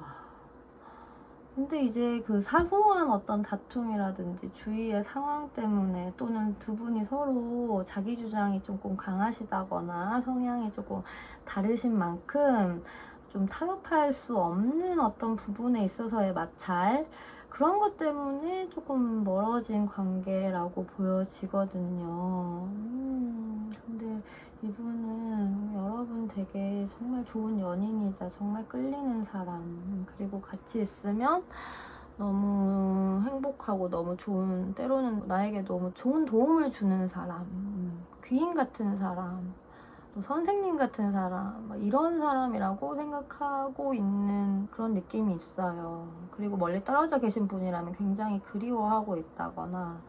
근데 이제 그 사소한 어떤 다툼이라든지 주위의 상황 때문에 또는 두 분이 서로 자기 주장이 조금 강하시다거나 성향이 조금 다르신 만큼 좀 타협할 수 없는 어떤 부분에 있어서의 마찰 그런 것 때문에 조금 멀어진 관계라고 보여지거든요. 근데 이분은 여러분 되게 정말 좋은 연인이자 정말 끌리는 사람 그리고 같이 있으면 너무 행복하고 너무 좋은 때로는 나에게 너무 좋은 도움을 주는 사람 귀인 같은 사람 또 선생님 같은 사람 이런 사람이라고 생각하고 있는 그런 느낌이 있어요. 그리고 멀리 떨어져 계신 분이라면 굉장히 그리워하고 있다거나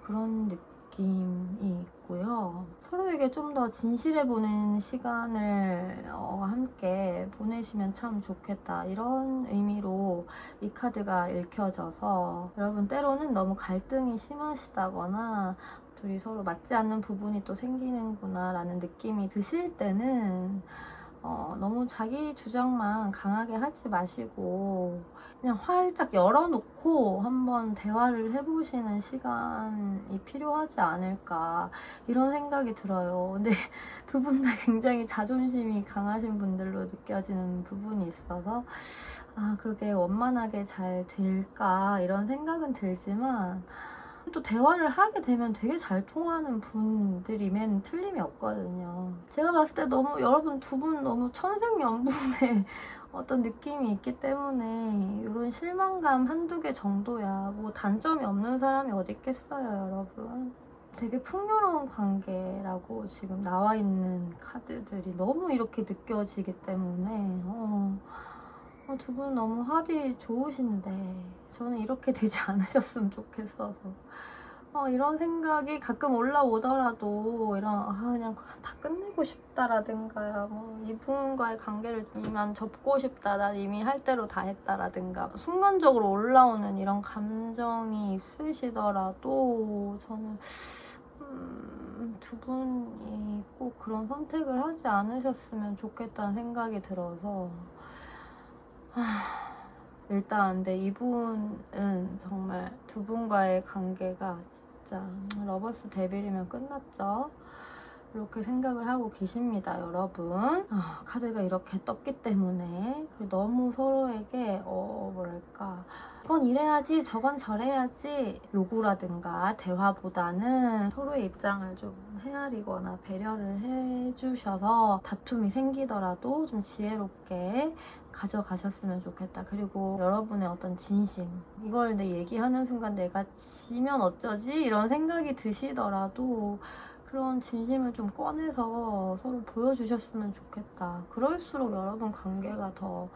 그런 느낌이 있고요. 서로에게 좀 더 진실해 보는 시간을 함께 보내시면 참 좋겠다 이런 의미로 이 카드가 읽혀져서 여러분 때로는 너무 갈등이 심하시다거나 둘이 서로 맞지 않는 부분이 또 생기는구나 라는 느낌이 드실 때는 너무 자기 주장만 강하게 하지 마시고 그냥 활짝 열어놓고 한번 대화를 해보시는 시간이 필요하지 않을까 이런 생각이 들어요. 근데 두 분 다 굉장히 자존심이 강하신 분들로 느껴지는 부분이 있어서 그렇게 원만하게 잘 될까 이런 생각은 들지만 또 대화를 하게 되면 되게 잘 통하는 분들이면 틀림이 없거든요. 제가 봤을 때 너무 여러분 두 분 너무 천생연분의 어떤 느낌이 있기 때문에 이런 실망감 한두 개 정도야 뭐 단점이 없는 사람이 어디 있겠어요, 여러분. 되게 풍요로운 관계라고 지금 나와 있는 카드들이 너무 이렇게 느껴지기 때문에 두 분 너무 합이 좋으신데 저는 이렇게 되지 않으셨으면 좋겠어서 이런 생각이 가끔 올라오더라도 그냥 다 끝내고 싶다라든가 뭐 이분과의 관계를 이만 접고 싶다, 난 이미 할 대로 다 했다라든가 순간적으로 올라오는 이런 감정이 있으시더라도 저는 두 분이 꼭 그런 선택을 하지 않으셨으면 좋겠다는 생각이 들어서 일단 근데 이분은 정말 두 분과의 관계가 진짜 러버스 데빌이면 끝났죠. 이렇게 생각을 하고 계십니다, 여러분. 카드가 이렇게 떴기 때문에 너무 서로에게 뭐랄까 이건 이래야지 저건 저래야지 요구라든가 대화보다는 서로의 입장을 좀 헤아리거나 배려를 해주셔서 다툼이 생기더라도 좀 지혜롭게 가져가셨으면 좋겠다. 그리고 여러분의 어떤 진심, 이걸 내 얘기하는 순간 내가 지면 어쩌지? 이런 생각이 드시더라도 그런 진심을 좀 꺼내서 서로 보여주셨으면 좋겠다. 그럴수록 여러분 관계가 더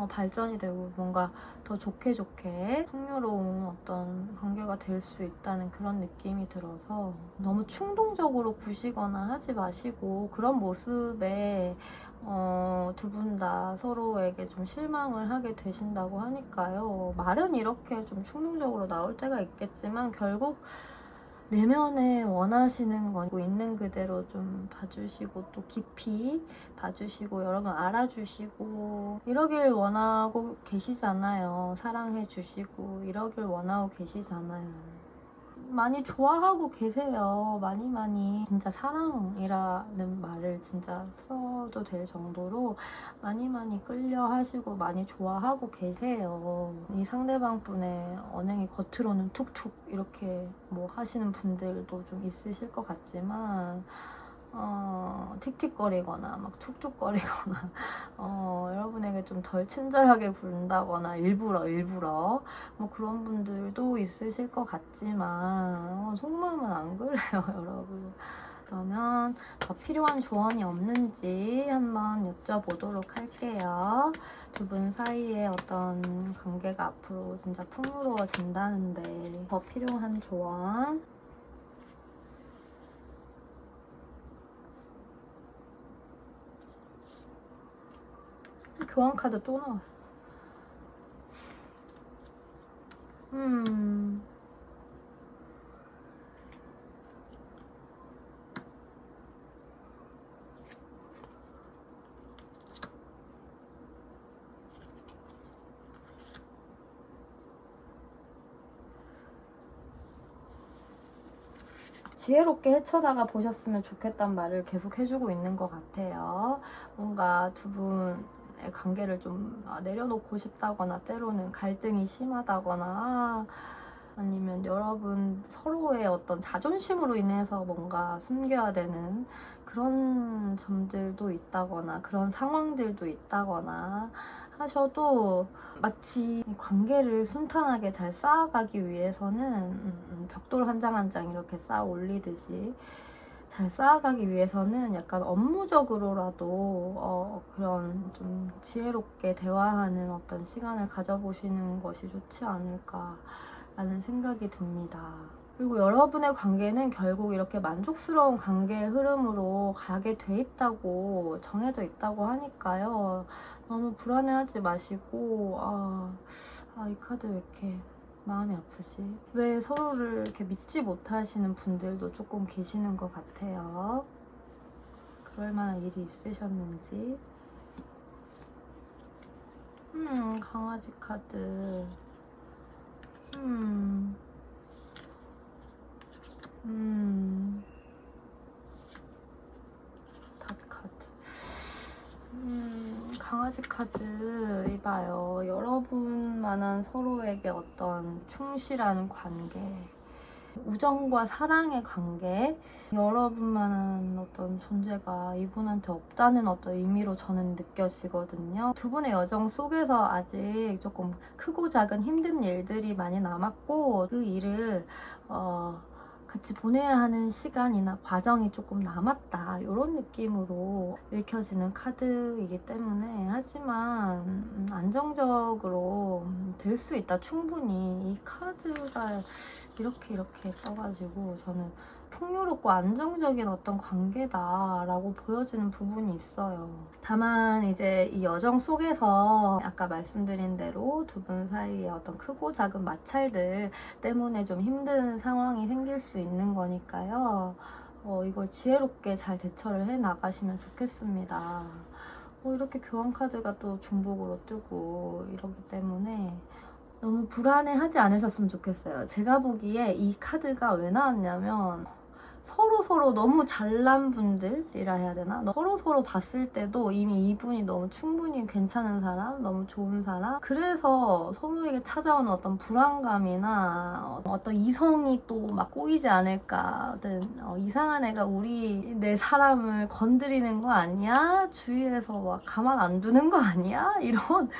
발전이 되고 뭔가 더 좋게 풍요로운 어떤 관계가 될 수 있다는 그런 느낌이 들어서 너무 충동적으로 구시거나 하지 마시고 그런 모습에 두 분 다 서로에게 좀 실망을 하게 되신다고 하니까요. 말은 이렇게 좀 충동적으로 나올 때가 있겠지만 결국 내면에 원하시는 건 있는 그대로 좀 봐주시고 또 깊이 봐주시고 여러분 알아주시고 이러길 원하고 계시잖아요. 사랑해주시고 이러길 원하고 계시잖아요. 많이 좋아하고 계세요. 많이 진짜 사랑이라는 말을 진짜 써도 될 정도로 많이 끌려 하시고 많이 좋아하고 계세요. 이 상대방 분의 언행이 겉으로는 툭툭 이렇게 뭐 하시는 분들도 좀 있으실 것 같지만 틱틱거리거나 막 툭툭거리거나 여러분에게 좀 덜 친절하게 굴다거나 일부러 뭐 그런 분들도 있으실 것 같지만 속마음은 안 그래요, 여러분. 그러면 더 필요한 조언이 없는지 한번 여쭤보도록 할게요. 두 분 사이의 어떤 관계가 앞으로 진짜 풍요로워진다는데 더 필요한 조언. 교환 카드 또 나왔어. 지혜롭게 헤쳐나가 보셨으면 좋겠다는 말을 계속 해주고 있는 것 같아요. 뭔가 두 분의 관계를 좀 내려놓고 싶다거나 때로는 갈등이 심하다거나 아니면 여러분 서로의 어떤 자존심으로 인해서 뭔가 숨겨야 되는 그런 점들도 있다거나 그런 상황들도 있다거나 하셔도 마치 관계를 순탄하게 잘 쌓아가기 위해서는 벽돌 한 장 한 장 이렇게 쌓아 올리듯이 잘 쌓아가기 위해서는 약간 업무적으로라도 그런 좀 지혜롭게 대화하는 어떤 시간을 가져보시는 것이 좋지 않을까라는 생각이 듭니다. 그리고 여러분의 관계는 결국 이렇게 만족스러운 관계의 흐름으로 가게 돼 있다고 정해져 있다고 하니까요. 너무 불안해하지 마시고 이 카드 왜 이렇게 마음이 아프지. 왜 서로를 이렇게 믿지 못하시는 분들도 조금 계시는 것 같아요. 그럴 만한 일이 있으셨는지. 강아지 카드. 닷 카드. 강아지 카드 이봐요. 여러분만한 서로에게 어떤 충실한 관계, 우정과 사랑의 관계, 여러분만한 어떤 존재가 이분한테 없다는 어떤 의미로 저는 느껴지거든요. 두 분의 여정 속에서 아직 조금 크고 작은 힘든 일들이 많이 남았고, 그 일을 같이 보내야 하는 시간이나 과정이 조금 남았다, 이런 느낌으로 읽혀지는 카드이기 때문에, 하지만 안정적으로 될 수 있다. 충분히 이 카드가 이렇게 떠가지고 저는 풍요롭고 안정적인 어떤 관계다라고 보여지는 부분이 있어요. 다만 이제 이 여정 속에서 아까 말씀드린 대로 두 분 사이에 어떤 크고 작은 마찰들 때문에 좀 힘든 상황이 생길 수 있는 거니까요. 이걸 지혜롭게 잘 대처를 해 나가시면 좋겠습니다. 이렇게 교환 카드가 또 중복으로 뜨고 이러기 때문에 너무 불안해하지 않으셨으면 좋겠어요. 제가 보기에 이 카드가 왜 나왔냐면, 서로 너무 잘난 분들이라 해야 되나? 서로 봤을 때도 이미 이분이 너무 충분히 괜찮은 사람, 너무 좋은 사람, 그래서 서로에게 찾아오는 어떤 불안감이나 어떤 이성이 또 막 꼬이지 않을까, 이상한 애가 내 사람을 건드리는 거 아니야? 주위에서 막 가만 안 두는 거 아니야? 이런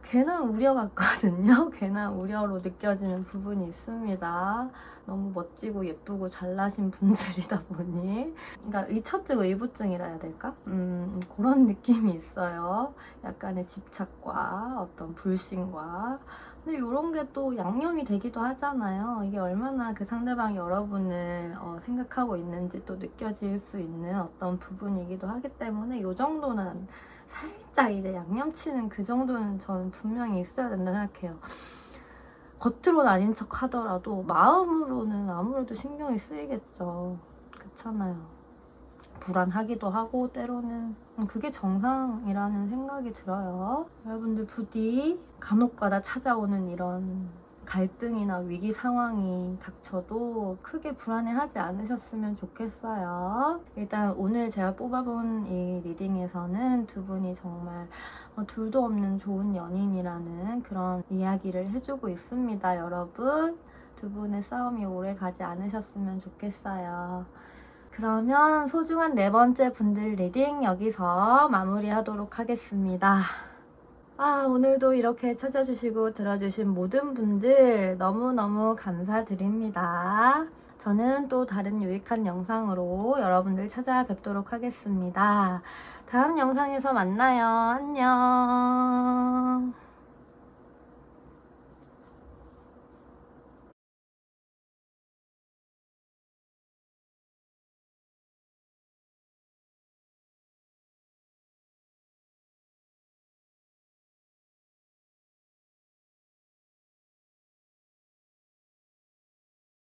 괜한 우려 같거든요. 괜한 우려로 느껴지는 부분이 있습니다. 너무 멋지고 예쁘고 잘나신 분들이다 보니, 그러니까 의처증, 의부증이라 해야 될까? 그런 느낌이 있어요. 약간의 집착과 어떤 불신과. 근데 이런 게 또 양념이 되기도 하잖아요. 이게 얼마나 그 상대방이 여러분을 생각하고 있는지 또 느껴질 수 있는 어떤 부분이기도 하기 때문에, 이 정도는 살짝 이제 양념치는 그 정도는 저는 분명히 있어야 된다 생각해요. 겉으로는 아닌 척 하더라도 마음으로는 아무래도 신경이 쓰이겠죠. 그렇잖아요. 불안하기도 하고 때로는 그게 정상이라는 생각이 들어요. 여러분들 부디 간혹가다 찾아오는 이런 갈등이나 위기 상황이 닥쳐도 크게 불안해하지 않으셨으면 좋겠어요. 일단 오늘 제가 뽑아본 이 리딩에서는 두 분이 정말 둘도 없는 좋은 연인이라는 그런 이야기를 해주고 있습니다. 여러분, 두 분의 싸움이 오래 가지 않으셨으면 좋겠어요. 그러면 소중한 네 번째 분들 리딩 여기서 마무리하도록 하겠습니다. 오늘도 이렇게 찾아주시고 들어주신 모든 분들 너무너무 감사드립니다. 저는 또 다른 유익한 영상으로 여러분들 찾아뵙도록 하겠습니다. 다음 영상에서 만나요. 안녕.